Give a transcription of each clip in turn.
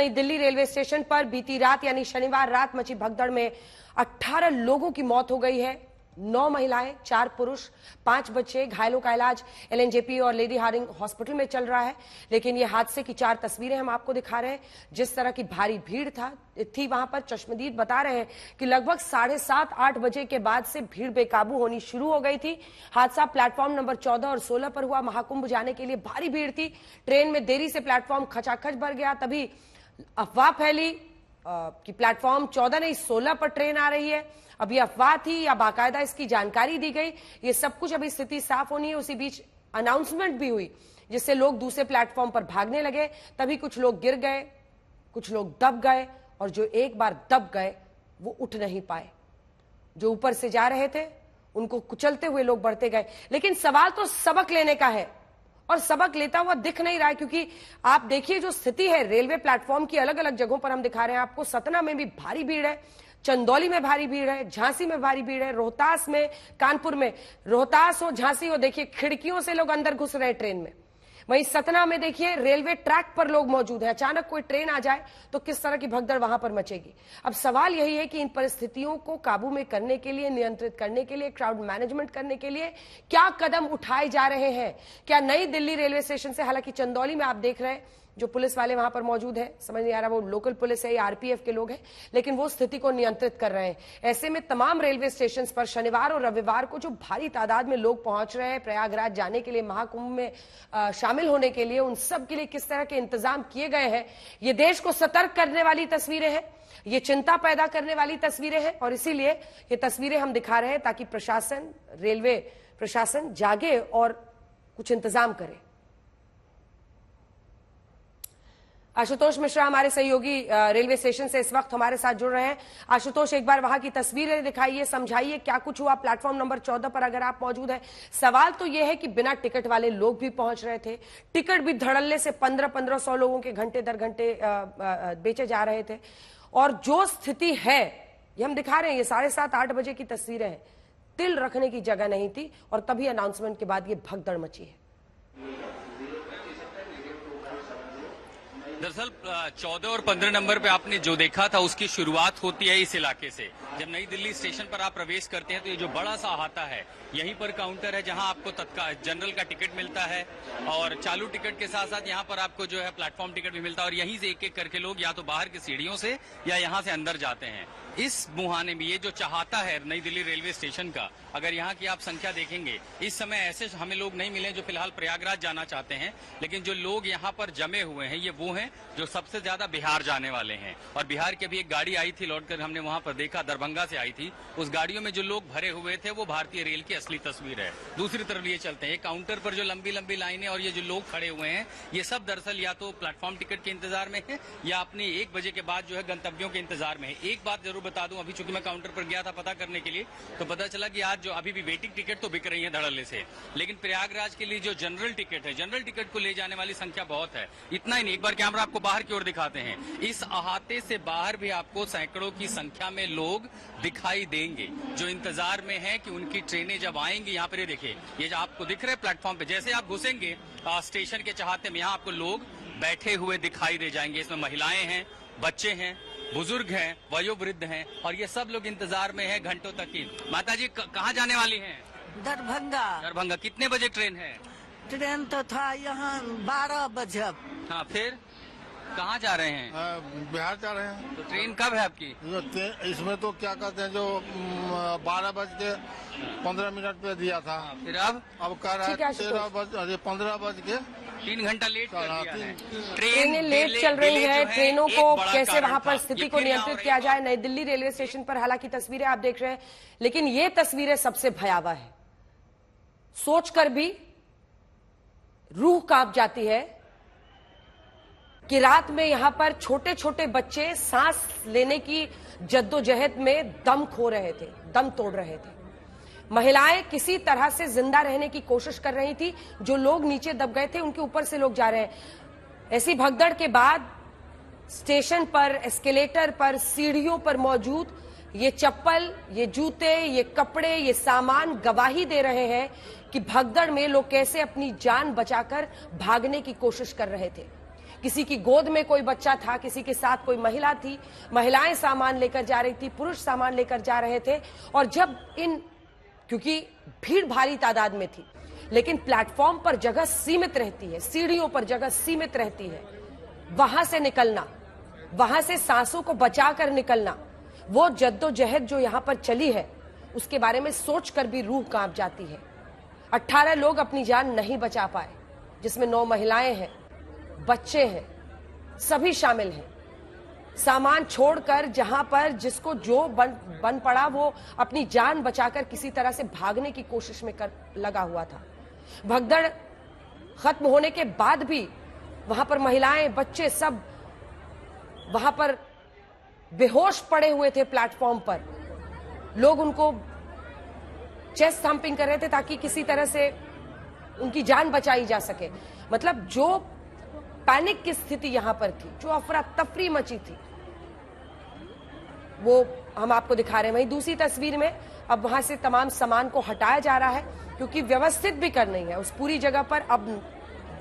नई Delhi railway station पर बीती रात यानी शनिवार रात मची भगदड़ में 18 लोगों की मौत हो गई है। 9 महिलाएं, 4 पुरुष, 5 बच्चे। घायलों का इलाज एलएनजेपी और लेडी हार्डिंग हॉस्पिटल में चल रहा है। लेकिन ये हादसे की 4 तस्वीरें हम आपको दिखा रहे हैं। जिस तरह की भारी भीड़ थी वहां पर, चश्मदीद बता रहे हैं कि लगभग 7:30-8 बजे के बाद से भीड़ बेकाबू होनी शुरू हो गई थी। हादसा प्लेटफॉर्म नंबर 14 और 16 पर हुआ। महाकुंभ जाने के लिए भारी भीड़ थी। ट्रेन में देरी से प्लेटफॉर्म खचाखच भर गया। तभी अफवाह फैली कि प्लेटफॉर्म 14 नहीं 16 पर ट्रेन आ रही है। अब ये अफवाह थी या बाकायदा इसकी जानकारी दी गई, ये सब कुछ अभी स्थिति साफ होनी है। उसी बीच अनाउंसमेंट भी हुई जिससे लोग दूसरे प्लेटफॉर्म पर भागने लगे। तभी कुछ लोग गिर गए, कुछ लोग दब गए और जो एक बार दब गए वो उठ नहीं पाए। जो ऊपर से जा रहे थे उनको कुचलते हुए लोग बढ़ते गए। लेकिन सवाल तो सबक लेने का है और सबक लेता हुआ दिख नहीं रहा है, क्योंकि आप देखिए जो स्थिति है रेलवे प्लेटफॉर्म की, अलग अलग जगहों पर हम दिखा रहे हैं आपको। सतना में भी भारी भीड़ है, चंदौली में भारी भीड़ है, झांसी में भारी भीड़ है, रोहतास में, कानपुर में। रोहतास हो, झांसी हो, देखिए खिड़कियों से लोग अंदर घुस रहे हैं ट्रेन में। वहीं सतना में देखिए रेलवे ट्रैक पर लोग मौजूद हैं। अचानक कोई ट्रेन आ जाए तो किस तरह की भगदड़ वहां पर मचेगी। अब सवाल यही है कि इन परिस्थितियों को काबू में करने के लिए, नियंत्रित करने के लिए, क्राउड मैनेजमेंट करने के लिए क्या कदम उठाए जा रहे हैं। क्या नई दिल्ली रेलवे स्टेशन से, हालांकि चंदौली में आप देख रहे हैं जो पुलिस वाले वहां पर मौजूद है, समझ नहीं आ रहा वो लोकल पुलिस है या आरपीएफ के लोग हैं, लेकिन वो स्थिति को नियंत्रित कर रहे हैं। ऐसे में तमाम रेलवे स्टेशन पर शनिवार और रविवार को जो भारी तादाद में लोग पहुंच रहे हैं प्रयागराज जाने के लिए, महाकुंभ में शामिल होने के लिए, उन सब के लिए किस तरह के इंतजाम किए गए हैं, ये देश को सतर्क करने वाली तस्वीरें हैं, ये चिंता पैदा करने वाली तस्वीरें हैं। और इसीलिए ये तस्वीरें हम दिखा रहे हैं ताकि प्रशासन, रेलवे प्रशासन जागे और कुछ इंतजाम करे। आशुतोष मिश्रा हमारे सहयोगी रेलवे स्टेशन से इस वक्त हमारे साथ जुड़ रहे हैं। आशुतोष, एक बार वहां की तस्वीरें दिखाइए, समझाइए क्या कुछ हुआ प्लेटफॉर्म नंबर 14 पर अगर आप मौजूद हैं। सवाल तो यह है कि बिना टिकट वाले लोग भी पहुंच रहे थे, टिकट भी धड़ल्ले से 1500 लोगों के घंटे दर घंटे बेचे जा रहे थे। और जो स्थिति है ये हम दिखा रहे हैं, ये 7:30-8 बजे की तस्वीरें हैं। तिल रखने की जगह नहीं थी और तभी अनाउंसमेंट के बाद ये भगदड़ मची है। दरअसल 14 और 15 नंबर पे आपने जो देखा था उसकी शुरुआत होती है इस इलाके से। जब नई दिल्ली स्टेशन पर आप प्रवेश करते हैं तो ये जो बड़ा सा अहाता है, यहीं पर काउंटर है जहां आपको तत्काल जनरल का टिकट मिलता है और चालू टिकट के साथ साथ यहाँ पर आपको जो है प्लेटफॉर्म टिकट भी मिलता है। और यहीं से एक एक करके लोग या तो बाहर की सीढ़ियों से या यहाँ से अंदर जाते हैं। इस मुहाने में ये जो चाहता है नई दिल्ली रेलवे स्टेशन का, अगर यहाँ की आप संख्या देखेंगे, इस समय ऐसे हमें लोग नहीं मिले जो फिलहाल प्रयागराज जाना चाहते हैं, लेकिन जो लोग यहाँ पर जमे हुए हैं ये वो हैं जो सबसे ज्यादा बिहार जाने वाले हैं। और बिहार की भी एक गाड़ी आई थी लौटकर, हमने वहां पर देखा, दरभंगा से आई थी। उस गाड़ियों में जो लोग भरे हुए थे वो भारतीय रेल की असली तस्वीर है। दूसरी तरफ ये चलते हैं, काउंटर पर जो लंबी लंबी लाइनें और ये जो लोग खड़े हुए हैं, ये सब दरअसल या तो प्लेटफॉर्म टिकट के इंतजार में है या अपने 1 बजे के बाद जो है गंतव्यों के इंतजार में है। एक बात जरूर बता दूं, अभी चूंकि मैं काउंटर पर गया था पता करने के लिए, तो पता चला कि आज जो अभी भी वेटिंग टिकट तो बिक रही है धड़ल्ले से, लेकिन प्रयागराज के लिए जो जनरल टिकट है, जनरल टिकट को ले जाने वाली संख्या बहुत है। इतना ही नहीं, एक बार कैमरा आपको बाहर की ओर दिखाते हैं, इस अहाते से बाहर भी आपको सैकड़ों की संख्या में लोग दिखाई देंगे जो इंतजार में हैं कि उनकी ट्रेनें जब आएंगी। यहाँ पर ये देखिए, ये जो आपको दिख रहे प्लेटफॉर्म पे, जैसे आप घुसेंगे स्टेशन के चाहते में, यहाँ आपको लोग बैठे हुए दिखाई दे जाएंगे। इसमें महिलाएं हैं, बच्चे हैं, बुजुर्ग हैं, वयोवृद्ध हैं और ये सब लोग इंतजार में हैं घंटों तक की। माता जी कहाँ जाने वाली हैं? दरभंगा। दरभंगा। कितने बजे ट्रेन है? ट्रेन तो था यहाँ 12 बजे। हाँ, फिर कहाँ जा रहे हैं? बिहार जा रहे हैं। तो ट्रेन कब है आपकी? इसमें तो क्या कहते हैं, जो 12:15 पे दिया था। फिर अब कह रहा है 15 बज के 3 घंटा लेट कर दिया है। ट्रेनें लेट चल रही है। ट्रेनों को कैसे वहां पर स्थिति को नियंत्रित किया जाए। नई दिल्ली रेलवे स्टेशन पर हालांकि तस्वीरें आप देख रहे हैं, लेकिन ये तस्वीरें सबसे भयावह है। सोचकर भी रूह कांप जाती है कि रात में यहां पर छोटे छोटे बच्चे सांस लेने की जद्दोजहद में दम खो रहे थे, दम तोड़ रहे थे। महिलाएं किसी तरह से जिंदा रहने की कोशिश कर रही थी। जो लोग नीचे दब गए थे उनके ऊपर से लोग जा रहे हैं। ऐसी भगदड़ के बाद स्टेशन पर, एस्केलेटर पर, सीढ़ियों पर मौजूद ये चप्पल, ये जूते, ये कपड़े, ये सामान गवाही दे रहे हैं कि भगदड़ में लोग कैसे अपनी जान बचाकर भागने की कोशिश कर रहे थे। किसी की गोद में कोई बच्चा था, किसी के साथ कोई महिला थी, महिलाएं सामान लेकर जा रही थी, पुरुष सामान लेकर जा रहे थे। और जब क्योंकि भीड़ भारी तादाद में थी, लेकिन प्लेटफॉर्म पर जगह सीमित रहती है, सीढ़ियों पर जगह सीमित रहती है, वहां से निकलना, वहां से सांसों को बचाकर निकलना, वो जद्दोजहद जो यहां पर चली है उसके बारे में सोचकर भी रूह कांप जाती है। 18 लोग अपनी जान नहीं बचा पाए, जिसमें 9 महिलाएं हैं, बच्चे हैं, सभी शामिल हैं। सामान छोड़कर जहां पर जिसको जो बन पड़ा वो अपनी जान बचाकर किसी तरह से भागने की कोशिश में लगा हुआ था। भगदड़ खत्म होने के बाद भी वहां पर महिलाएं, बच्चे सब वहां पर बेहोश पड़े हुए थे प्लेटफॉर्म पर। लोग उनको चेस्ट थम्पिंग कर रहे थे ताकि किसी तरह से उनकी जान बचाई जा सके। मतलब जो पैनिक की स्थिति यहां पर थी, जो अफरा तफरी मची थी, वो हम आपको दिखा रहे हैं। वहीं दूसरी तस्वीर में अब वहां से तमाम सामान को हटाया जा रहा है, क्योंकि व्यवस्थित भी करनी है उस पूरी जगह पर। अब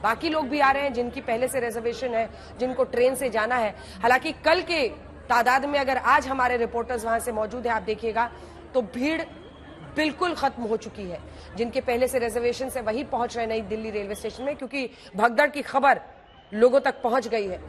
बाकी लोग भी आ रहे हैं जिनकी पहले से रिजर्वेशन है, जिनको ट्रेन से जाना है। हालांकि कल के तादाद में अगर आज हमारे रिपोर्टर्स वहां से मौजूद हैं, आप देखिएगा तो भीड़ बिल्कुल खत्म हो चुकी है। जिनके पहले से रिजर्वेशन से वही पहुंच रहे नई दिल्ली रेलवे स्टेशन में, क्योंकि भगदड़ की खबर लोगों तक पहुंच गई है।